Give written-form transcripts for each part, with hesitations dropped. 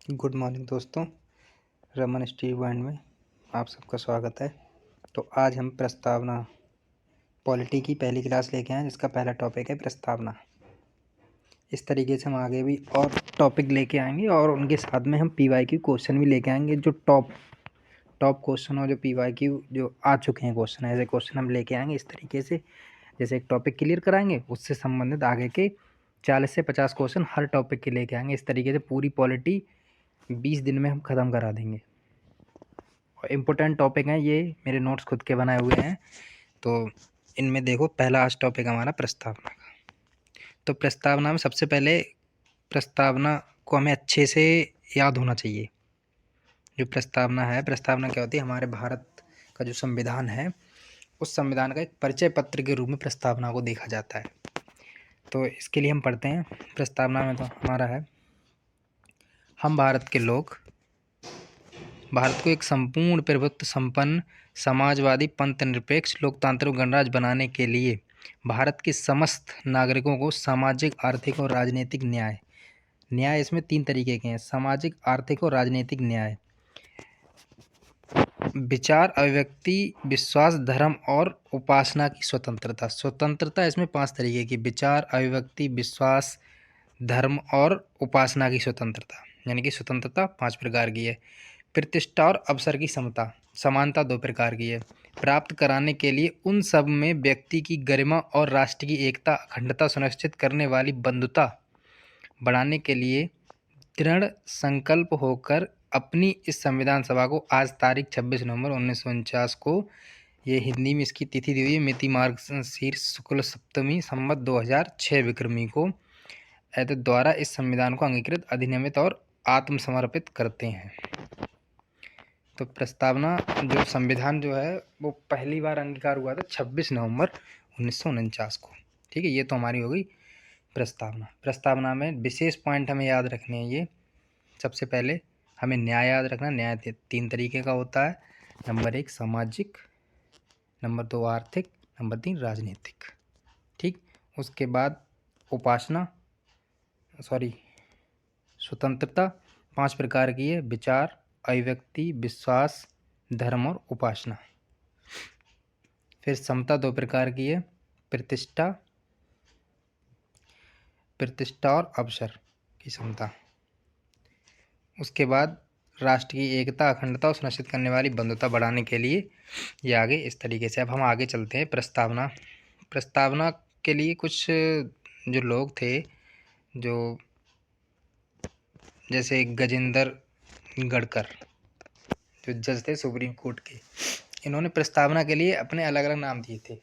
Good morning दोस्तों। Raman study point में आप सबका स्वागत है। तो आज हम प्रस्तावना पॉलिटी की पहली क्लास लेके आए जिसका पहला टॉपिक है प्रस्तावना। इस तरीके से हम आगे भी और टॉपिक लेके आएंगे और उनके साथ में हम पीवाईक्यू क्वेश्चन भी लेके आएंगे। जो टॉप क्वेश्चन और जो पीवाईक्यू जो आ चुके हैं क्वेश्चन, ऐसे क्वेश्चन हम लेके आएंगे इस तरीके से। जैसे एक टॉपिक क्लियर कराएंगे, उससे संबंधित आगे के 40 से 50 क्वेश्चन हर टॉपिक के लेके आएंगे। इस तरीके से पूरी पॉलिटी 20 दिन में हम ख़त्म करा देंगे। इम्पोर्टेंट टॉपिक हैं ये, मेरे नोट्स खुद के बनाए हुए हैं। तो इनमें देखो, पहला आज टॉपिक हमारा प्रस्तावना का। तो प्रस्तावना में सबसे पहले प्रस्तावना को हमें अच्छे से याद होना चाहिए। जो प्रस्तावना है, प्रस्तावना क्या होती है? हमारे भारत का जो संविधान है, उस संविधान का एक परिचय पत्र के रूप में प्रस्तावना को देखा जाता है। तो इसके लिए हम पढ़ते हैं। प्रस्तावना में तो हमारा है, हम भारत के लोग भारत को एक संपूर्ण प्रभुत्व संपन्न समाजवादी पंथ निरपेक्ष लोकतांत्रिक गणराज्य बनाने के लिए भारत के समस्त नागरिकों को सामाजिक, आर्थिक और राजनीतिक न्याय इसमें 3 तरीके के हैं: सामाजिक, आर्थिक और राजनीतिक न्याय, विचार, अभिव्यक्ति, विश्वास, धर्म और उपासना की स्वतंत्रता इसमें 5 तरीके की: विचार, अभिव्यक्ति, विश्वास, धर्म और उपासना की स्वतंत्रता। यानी कि स्वतंत्रता 5 प्रकार की है। प्रतिष्ठा और अवसर की समानता 2 प्रकार की है। प्राप्त कराने के लिए उन सब में व्यक्ति की गरिमा और राष्ट्र की एकता, अखंडता सुनिश्चित करने वाली बंधुता बढ़ाने के लिए दृढ़ संकल्प होकर अपनी इस संविधान सभा को आज तारीख 26 नवंबर 1949 को, ये हिंदी में इसकी तिथि दी हुई है, मिति मार्गशीर्ष शुक्ल सप्तमी संवत 2006 विक्रमी को द्वारा इस संविधान को अंगीकृत, अधिनियमित और आत्मसमर्पित करते हैं। तो प्रस्तावना जो संविधान जो है वो पहली बार अंगीकार हुआ था 26 नवंबर 1949 को। ठीक है, ये तो हमारी हो गई प्रस्तावना। प्रस्तावना में विशेष पॉइंट हमें याद रखने हैं। ये सबसे पहले हमें न्याय याद रखना। न्याय 3 तरीके का होता है: नंबर 1 सामाजिक, नंबर 2 आर्थिक, नंबर 3 राजनीतिक। ठीक, उसके बाद स्वतंत्रता 5 प्रकार की है: विचार, अभिव्यक्ति, विश्वास, धर्म और उपासना। फिर समता 2 प्रकार की है: प्रतिष्ठा और अवसर की समता। उसके बाद राष्ट्र की एकता, अखंडता और सुनिश्चित करने वाली बंधुता बढ़ाने के लिए ये आगे इस तरीके से। अब हम आगे चलते हैं। प्रस्तावना के लिए कुछ जो लोग थे, जो जैसे गजेंद्र गढ़कर, जो जज थे सुप्रीम कोर्ट के, इन्होंने प्रस्तावना के लिए अपने अलग अलग नाम दिए थे।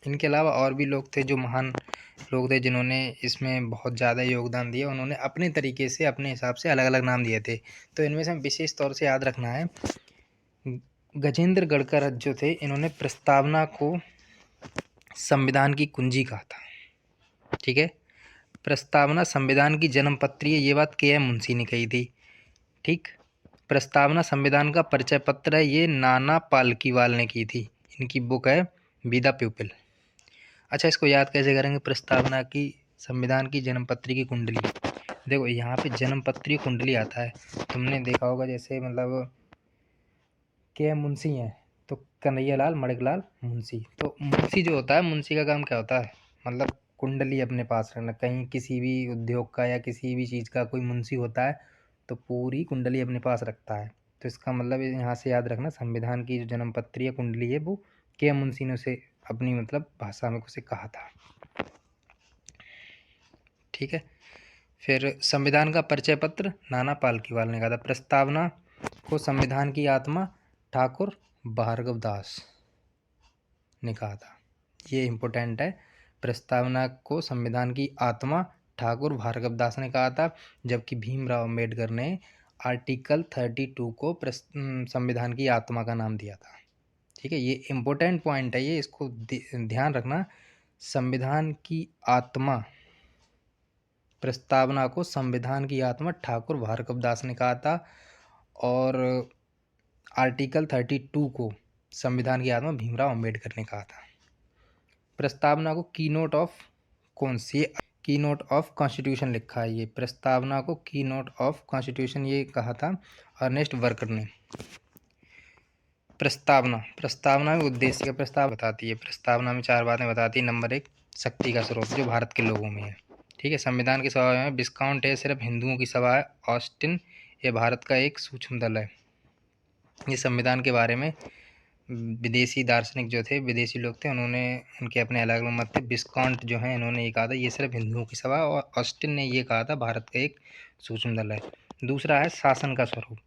इनके अलावा और भी लोग थे जो महान लोग थे, जिन्होंने इसमें बहुत ज़्यादा योगदान दिया। उन्होंने अपने तरीके से, अपने हिसाब से अलग अलग नाम दिए थे। तो इनमें से विशेष तौर से याद रखना है, गजेंद्र गढ़कर जो थे, इन्होंने प्रस्तावना को संविधान की कुंजी कहा था। ठीक है, प्रस्तावना संविधान की जन्मपत्री है, ये बात के.एम. मुंशी ने कही थी। ठीक, प्रस्तावना संविधान का परिचय पत्र है, ये नाना पालकीवाल ने की थी। इनकी बुक है बी द पीपल। अच्छा, इसको याद कैसे करेंगे? प्रस्तावना की संविधान की जन्मपत्री की कुंडली। देखो यहाँ पे जन्मपत्री कुंडली आता है, तुमने देखा होगा। जैसे मतलब के.एम. मुंशी हैं तो कन्हैयालाल मणिकलाल मुंशी। तो मुंशी जो होता है, मुंशी का काम क्या होता है? मतलब कुंडली अपने पास रखना। कहीं किसी भी उद्योग का या किसी भी चीज़ का कोई मुंशी होता है तो पूरी कुंडली अपने पास रखता है। तो इसका मतलब यहाँ से याद रखना, संविधान की जो जन्मपत्री या कुंडली है वो के.एम. मुंशी ने उसे अपनी मतलब भाषा में उसे कहा था। ठीक है, फिर संविधान का परिचय पत्र नाना पालकीवाल ने कहा था। प्रस्तावना को संविधान की आत्मा ठाकुर भार्गव दास ने कहा था। ये इम्पोर्टेंट है। प्रस्तावना को संविधान की आत्मा ठाकुर भार्गव दास ने कहा था, जबकि भीमराव अम्बेडकर ने आर्टिकल 32 को संविधान की आत्मा का नाम दिया था। ठीक है, ये इम्पोर्टेंट पॉइंट है, ये इसको ध्यान रखना। संविधान की आत्मा, प्रस्तावना को संविधान की आत्मा ठाकुर भार्गव दास ने कहा था, और आर्टिकल 32 को संविधान की आत्मा भीमराव अम्बेडकर ने कहा था। प्रस्तावना को कीनोट ऑफ कौन सी, की नोट ऑफ कॉन्स्टिट्यूशन लिखा है। ये प्रस्तावना को की नोट ऑफ कॉन्स्टिट्यूशन ये कहा था अर्नेस्ट वर्कर ने। प्रस्तावना में उद्देश्य का प्रस्ताव बताती है। प्रस्तावना में 4 बातें बताती है। नंबर 1, शक्ति का स्रोत जो भारत के लोगों में है। ठीक है। संविधान की सभा में विस्काउंट है सिर्फ हिंदुओं की सभा है। ऑस्टिन ये भारत का एक सूक्ष्म दल है। ये संविधान के बारे में विदेशी दार्शनिक जो थे, विदेशी लोग थे, उन्होंने उनके अपने अलग अलग मत थे। विस्काउंट जो है इन्होंने ये कहा था ये सिर्फ हिंदुओं की सभा, और ऑस्टिन ने ये कहा था भारत का एक सूक्ष्म दल है। दूसरा है शासन का स्वरूप,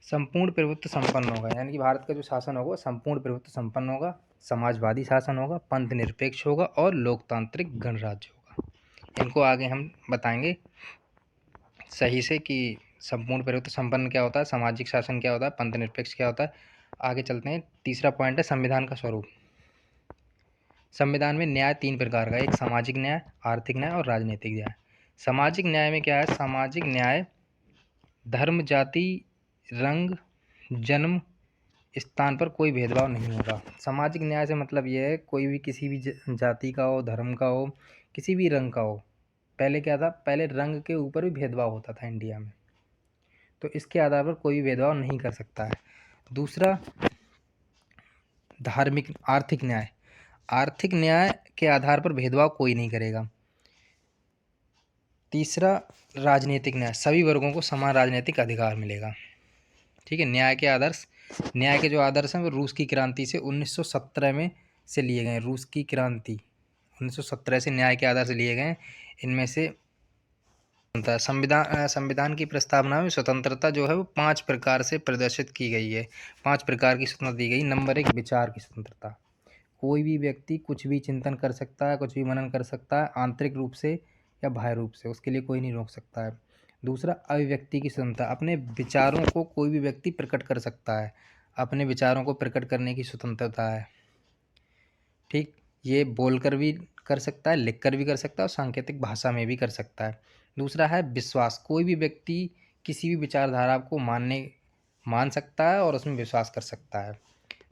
संपूर्ण प्रभुत्व संपन्न होगा, यानी कि भारत का जो शासन होगा संपूर्ण प्रभुत्व संपन्न होगा, समाजवादी शासन होगा, पंथ निरपेक्ष होगा और लोकतांत्रिक गणराज्य होगा। इनको आगे हम बताएंगे सही से कि संपूर्ण प्रभुत्व संपन्न क्या होता है, सामाजिक शासन क्या होता है, पंथ निरपेक्ष क्या होता है। आगे चलते हैं। तीसरा पॉइंट है संविधान का स्वरूप। संविधान में न्याय 3 प्रकार का है, एक सामाजिक न्याय, आर्थिक न्याय और राजनीतिक न्याय। सामाजिक न्याय में क्या है, सामाजिक न्याय धर्म, जाति, रंग, जन्म, स्थान पर कोई भेदभाव नहीं होगा। सामाजिक न्याय से मतलब यह है कोई भी किसी भी जाति का हो, धर्म का हो, किसी भी रंग का हो। पहले क्या था, पहले रंग के ऊपर भी भेदभाव होता था इंडिया में, तो इसके आधार पर कोई भी भेदभाव नहीं कर सकता है। दूसरा धार्मिक आर्थिक न्याय, आर्थिक न्याय के आधार पर भेदभाव कोई नहीं करेगा। तीसरा राजनीतिक न्याय, सभी वर्गों को समान राजनीतिक अधिकार मिलेगा। ठीक है। न्याय के आदर्श, न्याय के जो आदर्श हैं वो रूस की क्रांति से 1917 में से लिए गए। रूस की क्रांति 1917 से न्याय के आदर्श लिए गए। इनमें से संविधान की प्रस्तावना में स्वतंत्रता जो है वो 5 प्रकार से प्रदर्शित की गई है। 5 प्रकार की स्वतंत्रता दी गई। नंबर 1, विचार की स्वतंत्रता, कोई भी व्यक्ति कुछ भी चिंतन कर सकता है, कुछ भी मनन कर सकता है, आंतरिक रूप से या बाह्य रूप से, उसके लिए कोई नहीं रोक सकता है। दूसरा अभिव्यक्ति की स्वतंत्रता, अपने विचारों को कोई भी व्यक्ति प्रकट कर सकता है, अपने विचारों को प्रकट करने की स्वतंत्रता है। ठीक, ये बोलकर भी कर सकता है, लिखकर भी कर सकता है और सांकेतिक भाषा में भी कर सकता है। दूसरा है विश्वास, कोई भी व्यक्ति किसी भी विचारधारा को मान सकता है और उसमें विश्वास कर सकता है।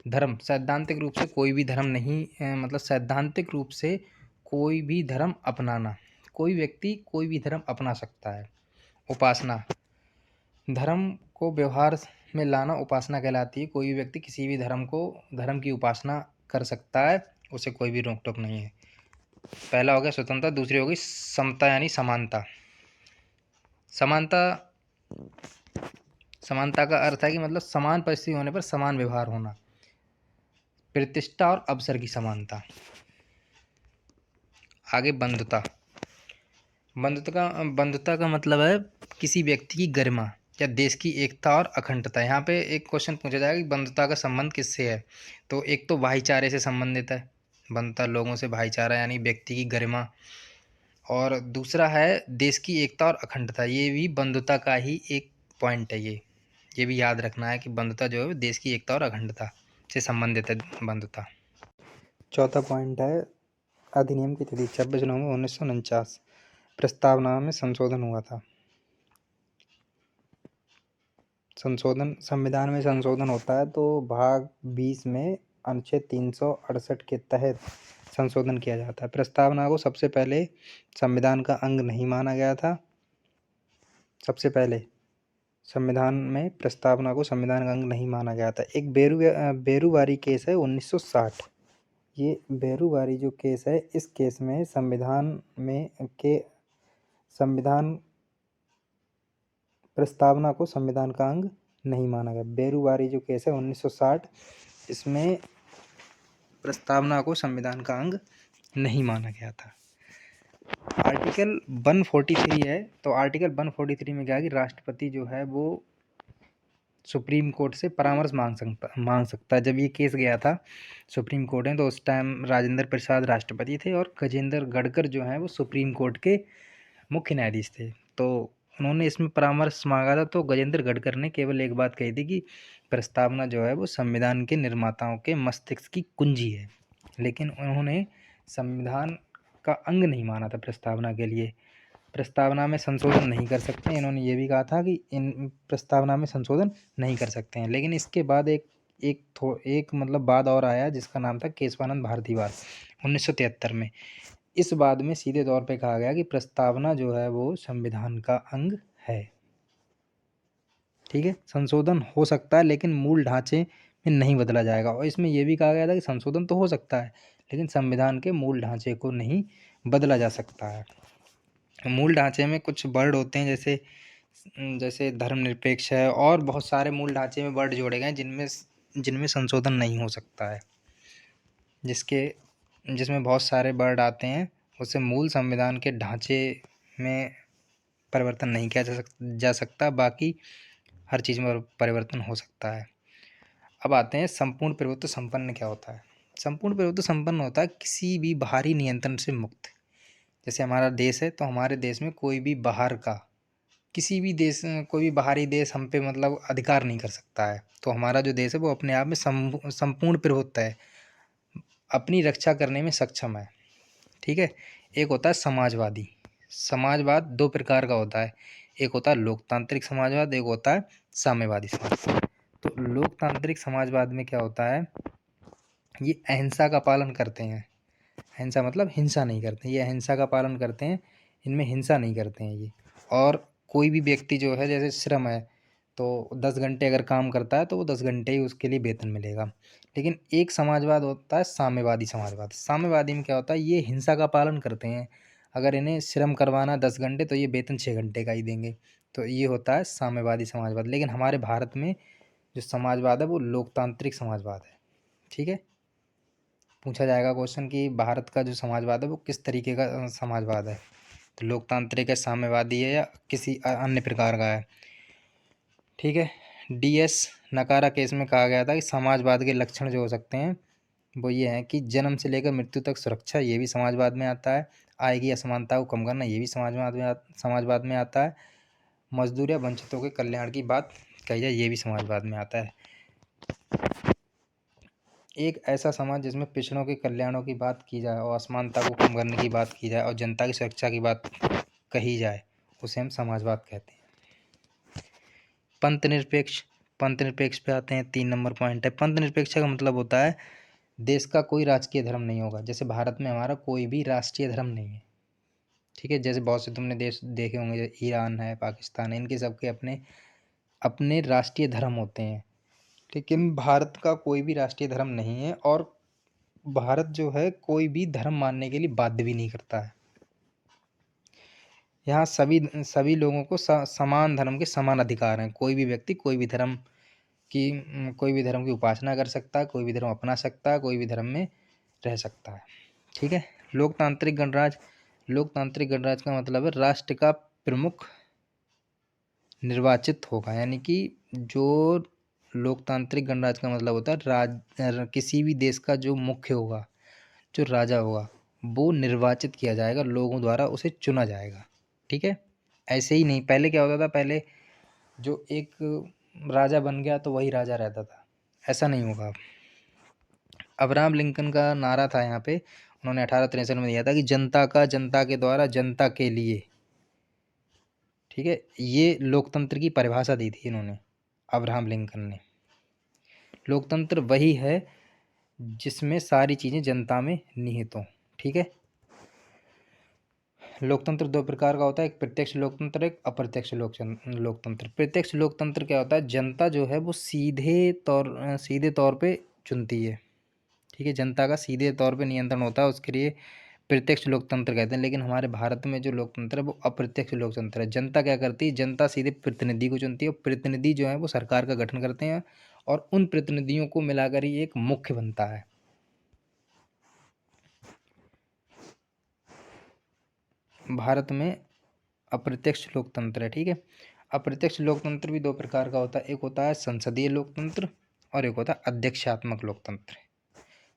धर्म, सैद्धांतिक रूप से कोई भी धर्म नहीं मतलब सैद्धांतिक रूप से कोई भी धर्म अपनाना, कोई व्यक्ति कोई भी धर्म अपना सकता है। उपासना, धर्म को व्यवहार में लाना उपासना कहलाती है। कोई भी व्यक्ति किसी भी धर्म की उपासना कर सकता है, उसे कोई भी रोक टोक नहीं है। पहला हो गया स्वतंत्रता, दूसरी होगी समता यानी समानता। समानता का अर्थ है कि मतलब समान परिस्थिति होने पर समान व्यवहार होना। प्रतिष्ठा और अवसर की समानता। आगे बंधुता, बंधुता का मतलब है किसी व्यक्ति की गरिमा या देश की एकता और अखंडता। यहाँ पे एक क्वेश्चन पूछा जाएगा कि बंधुता का संबंध किससे है, तो एक तो भाईचारे से संबंधित है, बंधुता लोगों से भाईचारा यानी व्यक्ति की गरिमा, और दूसरा है देश की एकता और अखंडता, ये भी बंधुता का ही एक पॉइंट है। ये भी याद रखना है कि बंधुता जो है देश की एकता और अखंडता से संबंधित है बंधुता। चौथा पॉइंट है अधिनियम की तिथि 26 नवंबर 1949 प्रस्तावना में संशोधन हुआ था। संविधान में संशोधन होता है तो भाग 20 में अनुच्छेद 368 के तहत संशोधन किया जाता है। प्रस्तावना को सबसे पहले संविधान का अंग नहीं माना गया था। सबसे पहले संविधान में प्रस्तावना को संविधान का अंग नहीं माना गया था। एक बेरूवारी केस है 1960। ये बेरूवारी जो केस है, इस केस में संविधान प्रस्तावना को संविधान का अंग नहीं माना गया। बेरूवारी जो केस है 1960, इसमें प्रस्तावना को संविधान का अंग नहीं माना गया था। आर्टिकल 143 है, तो आर्टिकल 143 में क्या है कि राष्ट्रपति जो है वो सुप्रीम कोर्ट से परामर्श मांग सकता है। जब ये केस गया था सुप्रीम कोर्ट में, तो उस टाइम राजेंद्र प्रसाद राष्ट्रपति थे और गजेंद्र गढ़कर जो है वो सुप्रीम कोर्ट के मुख्य न्यायाधीश थे। तो उन्होंने इसमें परामर्श मांगा था, तो गजेंद्र गढ़कर ने केवल एक बात कही थी कि प्रस्तावना जो है वो संविधान के निर्माताओं के मस्तिष्क की कुंजी है, लेकिन उन्होंने संविधान का अंग नहीं माना था प्रस्तावना के लिए। प्रस्तावना में संशोधन नहीं कर सकते, इन्होंने ये भी कहा था कि इन प्रस्तावना में संशोधन नहीं कर सकते हैं। लेकिन इसके बाद एक मतलब बाद और आया जिसका नाम था केशवानंद भारतीवाद 1973 में। इस बाद में सीधे तौर पे कहा गया कि प्रस्तावना जो है वो संविधान का अंग है। ठीक है, संशोधन हो सकता है लेकिन मूल ढांचे में नहीं बदला जाएगा। और इसमें यह भी कहा गया था कि संशोधन तो हो सकता है लेकिन संविधान के मूल ढांचे को नहीं बदला जा सकता है। मूल ढांचे में कुछ वर्ड होते हैं जैसे जैसे धर्मनिरपेक्ष है, और बहुत सारे मूल ढांचे में वर्ड जोड़े गए हैं जिनमें संशोधन नहीं हो सकता है, जिसमें बहुत सारे वर्ड आते हैं, उससे मूल संविधान के ढांचे में परिवर्तन नहीं किया जा सकता। बाकी हर चीज़ में परिवर्तन हो सकता है। अब आते हैं संपूर्ण प्रभुत्व संपन्न क्या होता है। संपूर्ण प्रभुत्व संपन्न होता है किसी भी बाहरी नियंत्रण से मुक्त। जैसे हमारा देश है तो हमारे देश में कोई भी बाहर का किसी भी देश कोई भी बाहरी देश हम पे मतलब अधिकार नहीं कर सकता है। तो हमारा जो देश है वो अपने आप में संपूर्ण प्रभुत्व है, अपनी रक्षा करने में सक्षम है। ठीक है, एक होता है समाजवादी। समाजवाद दो प्रकार का होता है, एक होता है लोकतांत्रिक समाजवाद, एक होता है साम्यवादी समाजवाद। तो लोकतांत्रिक समाजवाद में क्या होता है, ये अहिंसा का पालन करते हैं। अहिंसा मतलब हिंसा नहीं करते, ये अहिंसा का पालन करते हैं, इनमें हिंसा नहीं करते हैं ये। और कोई भी व्यक्ति जो है जैसे श्रम है तो 10 घंटे अगर काम करता है तो वो 10 घंटे ही उसके लिए वेतन मिलेगा। लेकिन एक समाजवाद होता है साम्यवादी समाजवाद। साम्यवादी में क्या होता है, ये हिंसा का पालन करते हैं, अगर इन्हें श्रम करवाना 10 घंटे तो ये वेतन 6 घंटे का ही देंगे। तो ये होता है साम्यवादी समाजवाद। लेकिन हमारे भारत में जो समाजवाद है वो लोकतांत्रिक समाजवाद है। ठीक है, पूछा जाएगा क्वेश्चन कि भारत का जो समाजवाद है वो किस तरीके का समाजवाद है, तो लोकतांत्रिक है, साम्यवादी है, या किसी अन्य प्रकार का है। ठीक है, DS नकारा केस में कहा गया था कि समाजवाद के लक्षण जो हो सकते हैं वो ये हैं कि जन्म से लेकर मृत्यु तक सुरक्षा, ये भी समाजवाद में आता है। आय की असमानता को कम करना, ये भी समाजवाद में आता है। मजदूर या वंचितों के कल्याण की बात कही जाए, ये भी समाजवाद में आता है। एक ऐसा समाज जिसमें पिछड़ों के कल्याणों की बात की जाए और असमानता को कम करने की बात की जाए और जनता की सुरक्षा की बात कही जाए, उसे हम समाजवाद कहते हैं। पंथ निरपेक्ष पे आते हैं, 3 नंबर पॉइंट है। पंथ निरपेक्ष का मतलब होता है देश का कोई राजकीय धर्म नहीं होगा। जैसे भारत में हमारा कोई भी राष्ट्रीय धर्म नहीं है। ठीक है, जैसे बहुत से तुमने देश देखे होंगे, जैसे ईरान है, पाकिस्तान है, इनके सबके अपने अपने राष्ट्रीय धर्म होते हैं। लेकिन भारत का कोई भी राष्ट्रीय धर्म नहीं है, और भारत जो है कोई भी धर्म मानने के लिए बाध्य भी नहीं करता है। यहाँ सभी लोगों को समान धर्म के समान अधिकार हैं। कोई भी व्यक्ति कोई भी धर्म की उपासना कर सकता है, कोई भी धर्म अपना सकता है, कोई भी धर्म में रह सकता है। ठीक है, लोकतांत्रिक गणराज्य का मतलब है राष्ट्र का प्रमुख निर्वाचित होगा। यानी कि जो लोकतांत्रिक गणराज्य का मतलब होता है किसी भी देश का जो मुख्य होगा, जो राजा होगा, वो निर्वाचित किया जाएगा, लोगों द्वारा उसे चुना जाएगा। ठीक है, ऐसे ही नहीं, पहले क्या होता था, पहले जो एक राजा बन गया तो वही राजा रहता था, ऐसा नहीं होगा। अब्राहम लिंकन का नारा था यहाँ पे, उन्होंने 1863 में दिया था कि जनता का, जनता के द्वारा, जनता के लिए। ठीक है, ये लोकतंत्र की परिभाषा दी थी इन्होंने, अब्राहम लिंकन ने। लोकतंत्र वही है जिसमें सारी चीज़ें जनता में निहित हों। ठीक है, लोकतंत्र दो प्रकार का होता है, एक प्रत्यक्ष लोकतंत्र, एक अप्रत्यक्ष लोकतंत्र। प्रत्यक्ष लोकतंत्र क्या होता है, जनता जो है वो सीधे तौर पे चुनती है। ठीक है, जनता का सीधे तौर पे नियंत्रण होता है, उसके लिए प्रत्यक्ष लोकतंत्र कहते हैं। लेकिन हमारे भारत में जो लोकतंत्र है वो अप्रत्यक्ष लोकतंत्र है। जनता क्या करती है, जनता सीधे प्रतिनिधि को चुनती है, और प्रतिनिधि जो है वो सरकार का गठन करते हैं, और उन प्रतिनिधियों को मिलाकर ही एक मुख्य बनता है। भारत में अप्रत्यक्ष लोकतंत्र है। ठीक है, अप्रत्यक्ष लोकतंत्र भी दो प्रकार का होता है, एक होता है संसदीय लोकतंत्र और एक होता है अध्यक्षात्मक लोकतंत्र।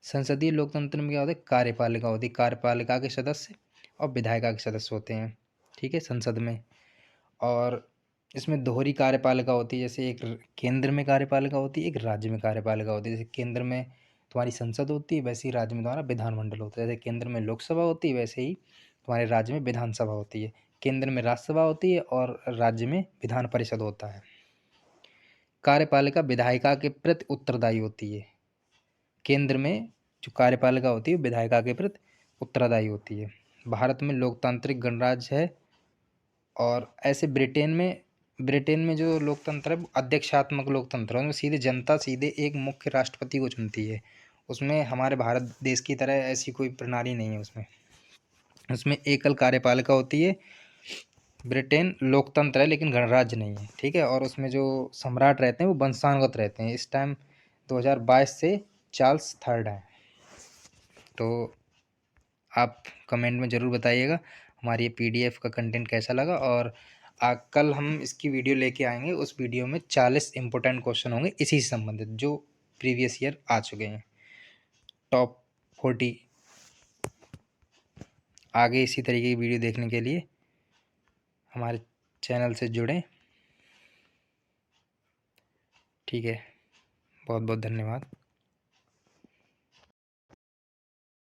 संसदीय लोकतंत्र में क्या होता है, कार्यपालिका होती है, कार्यपालिका के सदस्य और विधायिका के सदस्य होते हैं। ठीक है, संसद में। और इसमें दोहरी कार्यपालिका होती है, जैसे एक केंद्र में कार्यपालिका होती है, एक राज्य में कार्यपालिका होती है। जैसे केंद्र में तुम्हारी संसद होती है, वैसे ही राज्य में तुम्हारा विधानमंडल होता है। जैसे केंद्र में लोकसभा होती है, वैसे ही तुम्हारे राज्य में विधानसभा होती है। केंद्र में राज्यसभा होती है और राज्य में विधान परिषद होता है। कार्यपालिका विधायिका के प्रति उत्तरदायी होती है। केंद्र में जो कार्यपालिका होती है विधायिका के प्रति उत्तरदायी होती है। भारत में लोकतांत्रिक गणराज्य है। और ऐसे ब्रिटेन में जो लोकतंत्र है वो अध्यक्षात्मक लोकतंत्र है, उसमें सीधे जनता सीधे एक मुख्य राष्ट्रपति को चुनती है। उसमें हमारे भारत देश की तरह ऐसी कोई प्रणाली नहीं है। उसमें एकल कार्यपालिका होती है। ब्रिटेन लोकतंत्र है लेकिन गणराज्य नहीं है, ठीक है। और उसमें जो सम्राट रहते हैं वो वंशानुगत रहते हैं। इस टाइम 2022 से चार्ल्स थर्ड हैं। तो आप कमेंट में ज़रूर बताइएगा हमारी ये PDF का कंटेंट कैसा लगा। और कल हम इसकी वीडियो लेके आएंगे। उस वीडियो में 40 इंपॉर्टेंट क्वेश्चन होंगे इसी से संबंधित जो प्रीवियस ईयर आ चुके हैं, टॉप 40। आगे इसी तरीके की वीडियो देखने के लिए हमारे चैनल से जुड़ें, ठीक है। बहुत बहुत धन्यवाद।